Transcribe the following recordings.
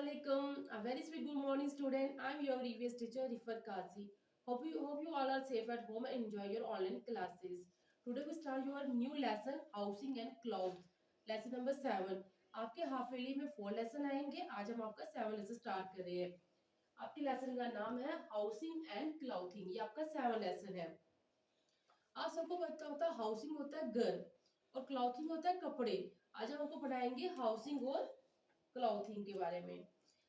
Assalamualaikum. A very sweet good morning, student. I'm your EVS teacher, Rifat Kazi. Hope you all are safe at home and enjoy your online classes. Today we start your new lesson, housing and clothes. Lesson number 7. आपके half yearly में 4 lesson आएंगे. आज हम आपका 7 lesson start कर रहे हैं. आपके लेसन का नाम है हाउसिंग एंड क्लॉथिंग. ये आपका 7 लेसन है. आप सबको पता होता है हाउसिंग होता है घर और क्लॉथिंग होता है कपड़े. आज हम आपको पढ़ाएंगे हाउसिंग और क्लॉथिंग के बारे में.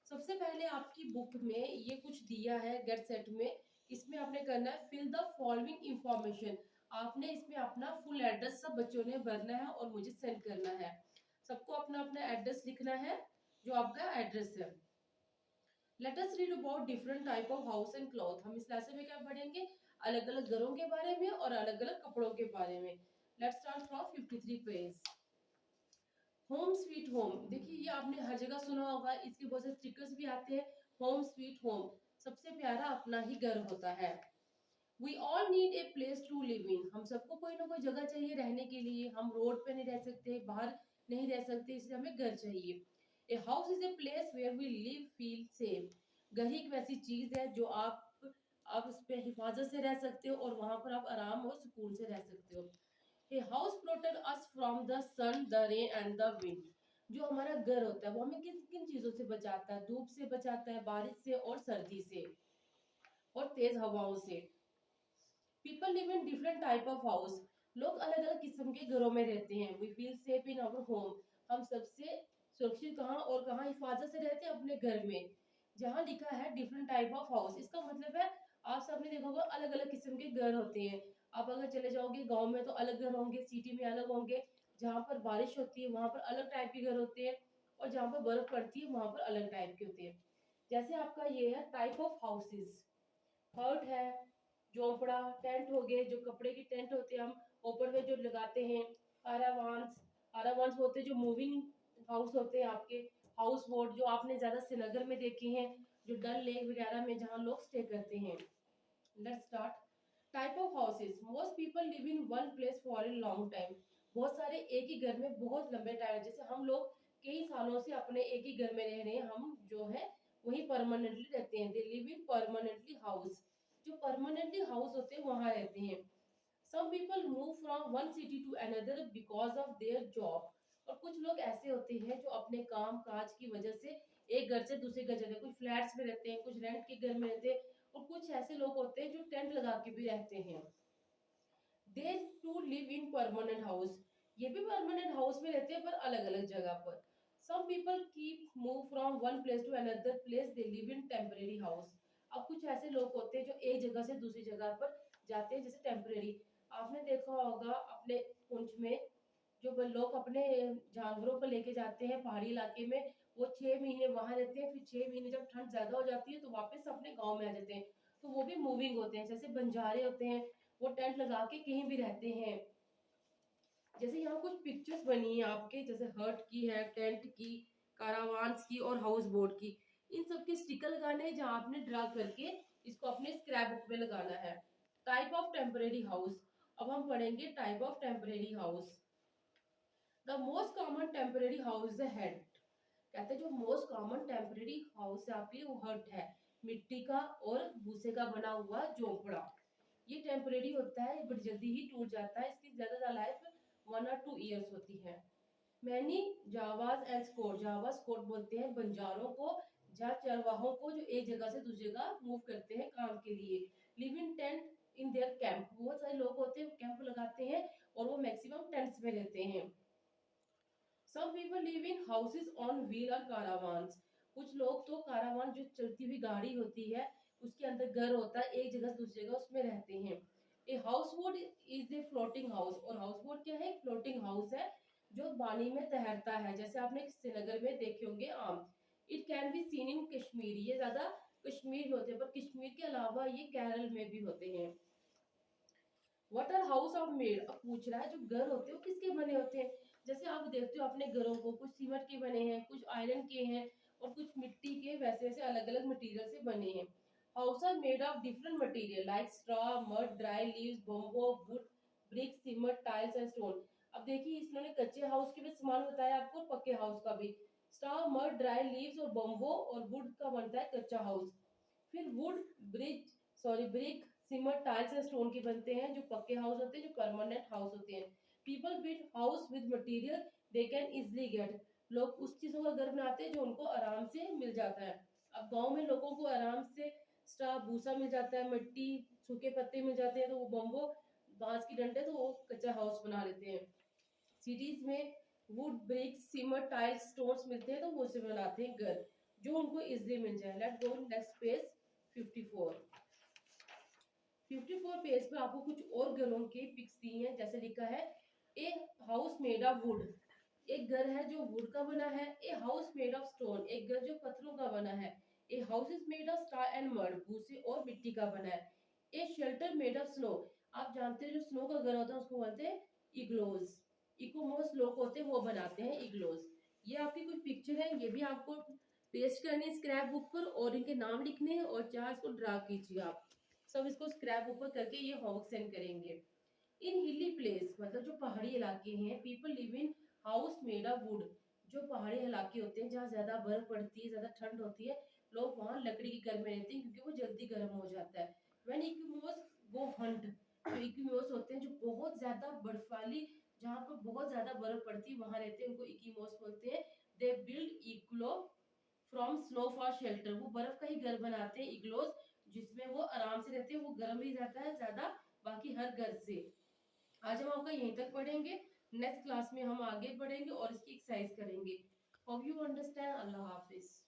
सबसे पहले आपकी बुक में ये कुछ दिया है गेट सेट में. इसमें आपने करना है फिल द फॉलोइंग इंफॉर्मेशन. आपने इसमें अपना फुल एड्रेस सब बच्चों ने भरना है और मुझे सेंड करना है. सबको अपना अपना एड्रेस लिखना है जो आपका एड्रेस है. Let us read about different type of house and cloth. हम इस लेसन में क्या पढ़ेंगे? अलग अलग घरों के बारे में और अलग अलग कपड़ों के बारे में. Let's start from 53 page. Home sweet home. देखिए ये आपने हर जगह सुना होगा. इसके बहुत से स्टिकर्स भी आते हैं. Home sweet home. सबसे प्यारा अपना ही घर होता है. We all need a place to live in. हम सबको कोई ना कोई जगह चाहिए रहने के लिए. हम रोड पे नहीं रह सकते, बाहर नहीं रह सकते, इसलिए हमें घर चाहिए. A house is a place where we live feel safe. घर ही एक वैसी चीज है जो आप उस पे हिफाजत से रह सकते हो और वहां पर आप आराम और सुकून से रह सकते हो. A house protect us from the sun, the rain and the wind. जो हमारा घर होता है वो हमें किन किन चीजों से बचाता है? धूप से बचाता है, बारिश से और सर्दी से और तेज हवाओं से. People live in different type of house. लोग अलग अलग किस्म के घरों में रहते हैं. We feel safe in our home. हम सबसे सुरक्षित कहाँ और कहाँ हिफाजत से रहते हैं? अपने घर में. जहाँ लिखा है डिफरेंट टाइप ऑफ हाउस, इसका मतलब है आप सबने देखा होगा अलग अलग किस्म के घर होते हैं. आप अगर चले जाओगे गांव में तो अलग घर होंगे, सिटी में अलग होंगे. जहाँ पर बारिश होती है वहां पर अलग टाइप के घर होते हैं और जहाँ पर बर्फ पड़ती है वहां पर अलग टाइप के होते हैं. जैसे आपका ये है टाइप ऑफ हाउसेस. हर्ट है, झोपड़ा, टेंट हो गए, जो कपड़े की टेंट होते हैं हम ऊपर में जो लगाते हैं. आरावांस. आरावांस होते हैं जो मूविंग हाउस होते हैं आपके. हाउस बोट जो आपने ज्यादा श्रीनगर में देखे हैं, जो डल लेक वगैरह में जहाँ लोग स्टे करते हैं. Let's start. Type of houses. Most people live in one place for a long time. बहुत सारे एक ही घर में बहुत लंबे टाइम, जैसे हम लोग कई सालों से अपने एक ही घर में रह रहे हैं, हम जो है वही परमानेंटली रहते हैं. They live in permanently house. जो परमानेंटली हाउस होते हैं वहां रहते हैं. Some people move from one city to another because of their job. और कुछ लोग ऐसे होते हैं जो अपने काम काज की वजह से एक घर से दूसरे घर जाते हैं. कुछ फ्लैट्स में रहते हैं, कुछ रेंट के घर में रहते हैं और कुछ ऐसे लोग होते हैं जो टेंट लगा के भी रहते हैं. They to live in permanent house. ये भी परमानेंट हाउस में रहते हैं पर अलग अलग जगह पर. Some people keep move from one place to another place. They live in temporary house. अब कुछ ऐसे लोग होते हैं जो एक जगह से दूसरी जगह पर जाते हैं, जैसे टेम्परेरी. आपने देखा होगा अपने पुंछ में जो लोग अपने जानवरों को लेके जाते हैं पहाड़ी इलाके में, वो 6 महीने वहां रहते हैं, फिर 6 महीने जब ठंड ज्यादा हो जाती है तो वापस अपने गांव में आ जाते हैं. तो वो भी मूविंग होते हैं. जैसे बंजारे होते हैं, वो टेंट लगा के कहीं भी रहते हैं. जैसे यहाँ कुछ पिक्चर्स बनी है आपके, जैसे हर्ट की है, टेंट की, कारावांस की और हाउस बोट की. इन सब के स्टिकर लगाने हैं जहाँ आपने ड्रा करके इसको अपने स्क्रैप बुक में लगाना है. Type of temporary house. अब हम पढ़ेंगे type of temporary house. The most common temporary house is head. कहते हैं जो मोस्ट कॉमन टेम्परेरी हाउस है आपके लिए वो हट है. मिट्टी का और भूसे का बना हुआ झोपड़ा. ये टेम्परेरी होता है, बट जल्दी ही टूट जाता है. इसकी ज्यादा लाइफ 1 or 2 years होती है. मैनी जावाज एंड स्कोट. जावा स्कोट बोलते हैं बंजारों को, जहाँ चरवाहों को जो एक जगह से दूसरी जगह मूव करते हैं काम के लिए. Live in tent in their camp. बहुत सारे लोग होते हैं कैंप लगाते हैं और वो मैक्सिमम टेंट्स में रहते हैं. Some people live in houses on wheel और कारावांस. कुछ लोग तो कारावान जो चलती हुई गाड़ी होती है उसके अंदर घर होता है, एक जगह से दूसरी जगह उसमें रहते हैं. A house boat is a floating house. और हाउस बोट क्या है? फ्लोटिंग हाउस है जो पानी में तैरता है, जैसे आपने श्रीनगर में देखे होंगे आम. It can be seen in Kashmir. ये ज्यादा कश्मीर में होते हैं, पर कश्मीर के अलावा ये केरल में भी होते हैं. What are house of made. अब पूछ रहा है जो घर होते हैं वो किसके बने होते हैं? जैसे आप देखते हो अपने घरों को, कुछ सीमेंट के बने हैं, कुछ आयरन के हैं और कुछ मिट्टी के. वैसे वैसे अलग अलग मटेरियल से बने हैं. House are made of different material like straw, mud, dry leaves, bamboo, wood, brick, cement, tiles and stone. अब देखिए इन्होंने कच्चे हाउस के भी सामान बताया आपको और पक्के हाउस का भी. स्टार मड, ड्राई लीव्स और बम्बो और वुड का बनता है कच्चा हाउस। फिर wood, brick, cement, tiles and stone के बनते हैं जो पक्के हाउस होते हैं, जो परमानेंट हाउस होते हैं। People build house with material they can easily get. लोग उस चीजों का घर बनाते हैं जो उनको आराम से मिल जाता है। अब गांव में लोगों को आराम से स्ट्रा भूसा मिल जाता है, मिट्टी, सूखे पत्ते मिल जाते हैं, तो वो बम्बो, बांस की डंडे, तो वो कच्चा हाउस बना लेते हैं। सिटीज में wood, bricks, cement, tiles, stones मिलते हैं, तो वो से बनाते हैं घर जो उनको इजिली मिल जाए। Let go next page 54। 54 page पे आपको कुछ और घरों की पिक्स दी हैं। जैसे लिखा है a house made of would, एक घर है जो वुड का बना है। A house made of stone, एक घर जो पत्थरों का बना है। ए house is made of star and mud, भूसे और मिट्टी का बना है। ए शेल्टर मेड ऑफ स्नो, आप जानते हैं जो स्नो का घर होता है उसको बोलते हैं इग्लोज। इकोमोस लोग होते हैं वो बनाते हैं इग्लोज। ये आपकी कुछ पिक्चर है, ये भी आपको पेस्ट करनी है स्क्रैप बुक पर और इनके नाम लिखने हैं और चार इसको ड्रा कीजिए आप। सब इसको स्क्रैप बुक पर करके ये होमवर्क सेंड करेंगे। इन हिली प्लेस मतलब जो पहाड़ी इलाके हैं, people live in house made of would, जो पहाड़ी इलाके होते हैं जहाँ ज्यादा बर्फ पड़ती है, ज्यादा ठंड होती है, लोग वहाँ लकड़ी के घर में रहते हैं क्योंकि वो जल्दी गर्म हो जाता है। व्हेन इक्विमोस गो हंट, जो इक्विमोस होते हैं जो बहुत ज्यादा बर्फ वाली, जहाँ पर बहुत ज्यादा बर्फ पड़ती है वहां रहते हैं, उनको इक्विमोस बोलते हैं। They build इग्लो from snow for shelter, वो बर्फ का ही घर बनाते हैं इग्लोज, जिसमें वो आराम से रहते हैं, वो गर्म ही रहता है ज्यादा बाकी हर घर से। आज हम आपका यहीं तक पढ़ेंगे, नेक्स्ट क्लास में हम आगे बढ़ेंगे और इसकी एक्सरसाइज करेंगे। Hope you understand. Allah Hafiz.